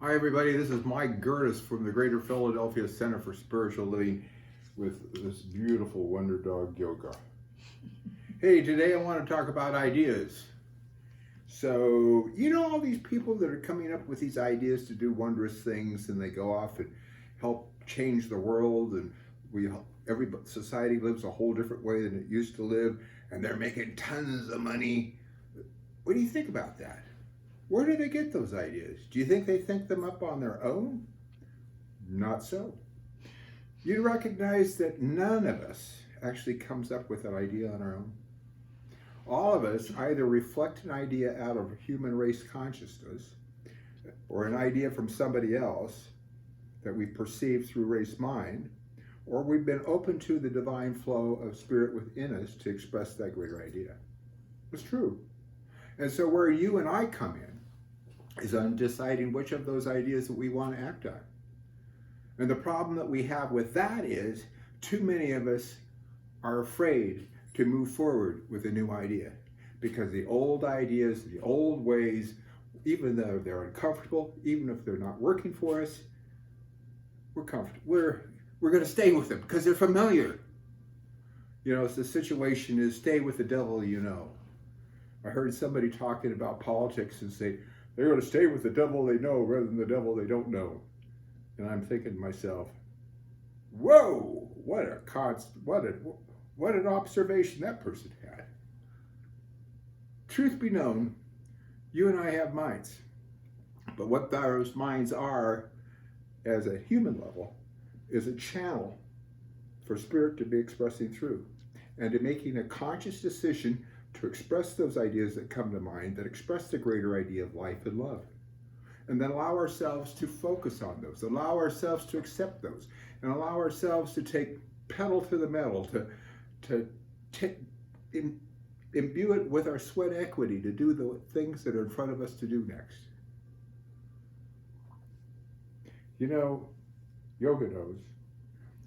Hi everybody, this is Mike Gerdes from the Greater Philadelphia Center for Spiritual Living with this beautiful Wonder Dog Yoga. Hey, today I want to talk about ideas. So, you know all these people that are coming up with these ideas to do wondrous things, and they go off and help change the world, and every society lives a whole different way than it used to live, and they're making tons of money. What do you think about that? Where do they get those ideas? Do you think they think them up on their own? Not so. You recognize that none of us actually comes up with an idea on our own. All of us either reflect an idea out of human race consciousness or an idea from somebody else that we perceive through race mind, or we've been open to the divine flow of spirit within us to express that greater idea. It's true. And so where you and I come in is on deciding which of those ideas that we want to act on. And the problem that we have with that is too many of us are afraid to move forward with a new idea because the old ideas, the old ways, even though they're uncomfortable, even if they're not working for us, we're comfortable. We're going to stay with them because they're familiar. You know, the situation is stay with the devil you know. I heard somebody talking about politics and say, they're going to stay with the devil they know rather than the devil they don't know. And I'm thinking to myself, whoa, what an observation that person had. Truth be known, you and I have minds. But what those minds are, as a human level, is a channel for spirit to be expressing through and to making a conscious decision to express those ideas that come to mind, that express the greater idea of life and love. And then allow ourselves to focus on those, allow ourselves to accept those, and allow ourselves to take pedal to the metal, to imbue it with our sweat equity to do the things that are in front of us to do next. You know, yoga knows,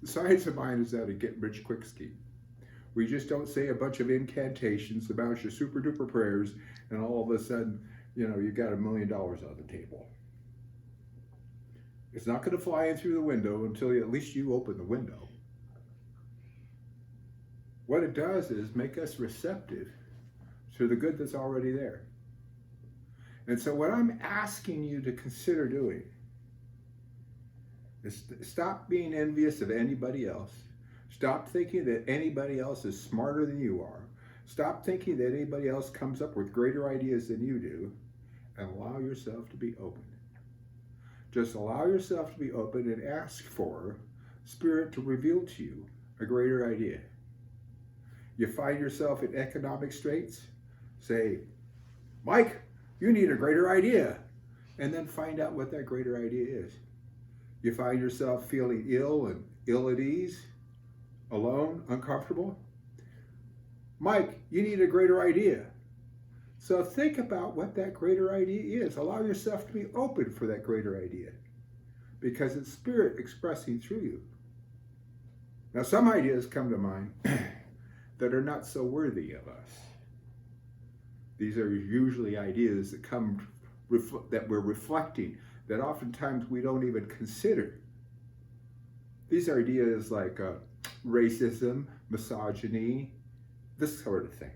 the science of mind is not a get-rich-quick scheme. We just don't say a bunch of incantations, a bunch of super duper prayers, and all of a sudden, you know, you've got $1 million on the table. It's not going to fly in through the window until at least you open the window. What it does is make us receptive to the good that's already there. And so what I'm asking you to consider doing is stop being envious of anybody else. Stop thinking that anybody else is smarter than you are. Stop thinking that anybody else comes up with greater ideas than you do, and allow yourself to be open. Just allow yourself to be open and ask for Spirit to reveal to you a greater idea. You find yourself in economic straits, say, Mike, you need a greater idea, and then find out what that greater idea is. You find yourself feeling ill and ill at ease, alone, uncomfortable. Mike, you need a greater idea. So think about what that greater idea is. Allow yourself to be open for that greater idea because it's spirit expressing through you. Now, some ideas come to mind that are not so worthy of us. These are usually ideas that come that we're reflecting, that oftentimes we don't even consider. These are ideas like racism, misogyny, this sort of thing.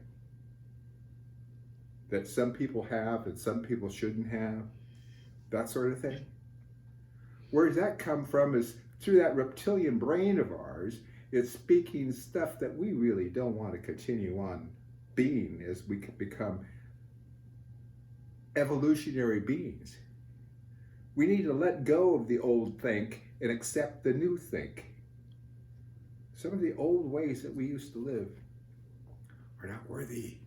That some people have and some people shouldn't have, that sort of thing. Where does that come from is through that reptilian brain of ours. It's speaking stuff that we really don't want to continue on being as we become evolutionary beings. We need to let go of the old think and accept the new think. Some of the old ways that we used to live are not worthy.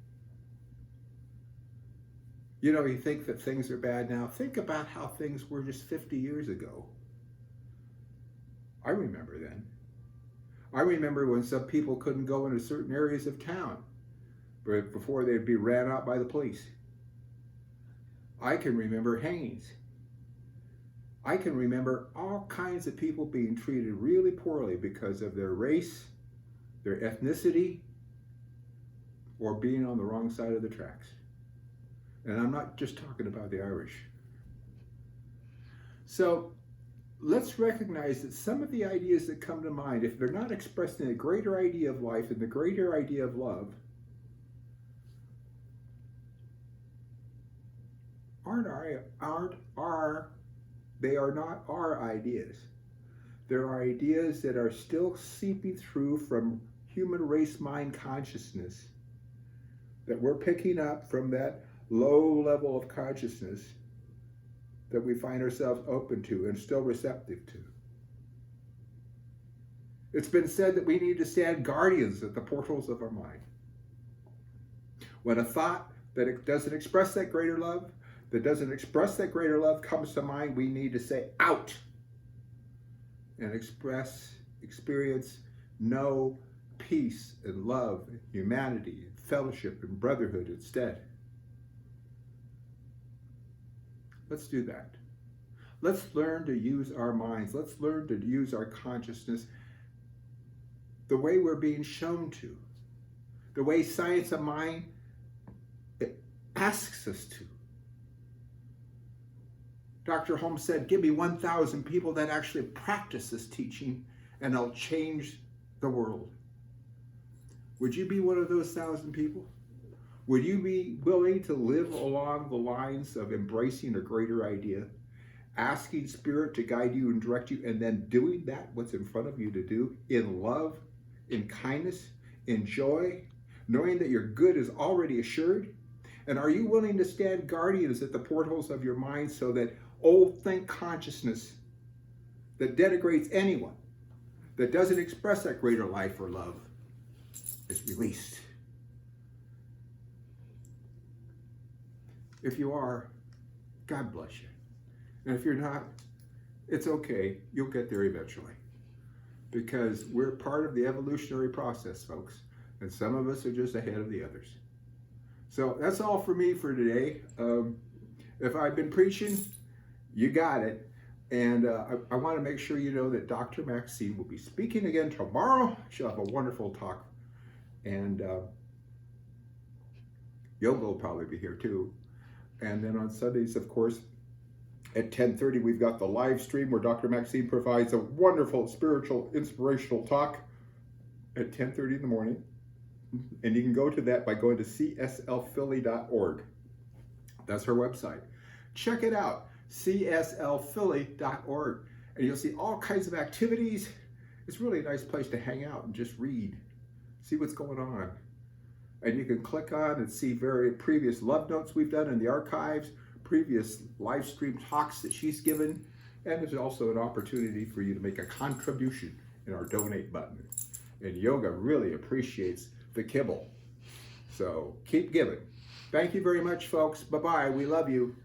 You know, you think that things are bad now. Think about how things were just 50 years ago. I remember then. I remember when some people couldn't go into certain areas of town before they'd be ran out by the police. I can remember hangings. I can remember all kinds of people being treated really poorly because of their race, their ethnicity, or being on the wrong side of the tracks. And I'm not just talking about the Irish. So let's recognize that some of the ideas that come to mind, if they're not expressed in a greater idea of life and the greater idea of love, they are not our ideas. There are ideas that are still seeping through from human race mind consciousness that we're picking up from that low level of consciousness that we find ourselves open to and still receptive to. It's been said that we need to stand guardians at the portals of our mind. When a thought that it doesn't express that greater love, comes to mind, we need to say out and experience, know peace and love, and humanity, and fellowship and brotherhood instead. Let's do that. Let's learn to use our minds. Let's learn to use our consciousness the way we're being shown to, the way science of mind asks us to. Dr. Holmes said, give me 1,000 people that actually practice this teaching and I'll change the world. Would you be one of those 1,000 people? Would you be willing to live along the lines of embracing a greater idea, asking Spirit to guide you and direct you, and then doing that what's in front of you to do in love, in kindness, in joy, knowing that your good is already assured? And are you willing to stand guardians at the portals of your mind so that old think consciousness that denigrates anyone, that doesn't express that greater life or love, is released? If you are, God bless you. And if you're not, it's okay. You'll get there eventually. Because we're part of the evolutionary process, folks. And some of us are just ahead of the others. So that's all for me for today. If I've been preaching, you got it. And I want to make sure you know that Dr. Maxine will be speaking again tomorrow. She'll have a wonderful talk. And Yoga will probably be here too. And then on Sundays, of course, at 10:30, we've got the live stream where Dr. Maxine provides a wonderful spiritual, inspirational talk at 10:30 in the morning. And you can go to that by going to cslphilly.org. That's her website. Check it out, cslphilly.org. And you'll see all kinds of activities. It's really a nice place to hang out and just read, see what's going on. And you can click on and see various previous love notes we've done in the archives, previous live stream talks that she's given, and there's also an opportunity for you to make a contribution in our donate button. And Yoga really appreciates the kibble. So keep giving. Thank you very much, folks. Bye-bye. We love you.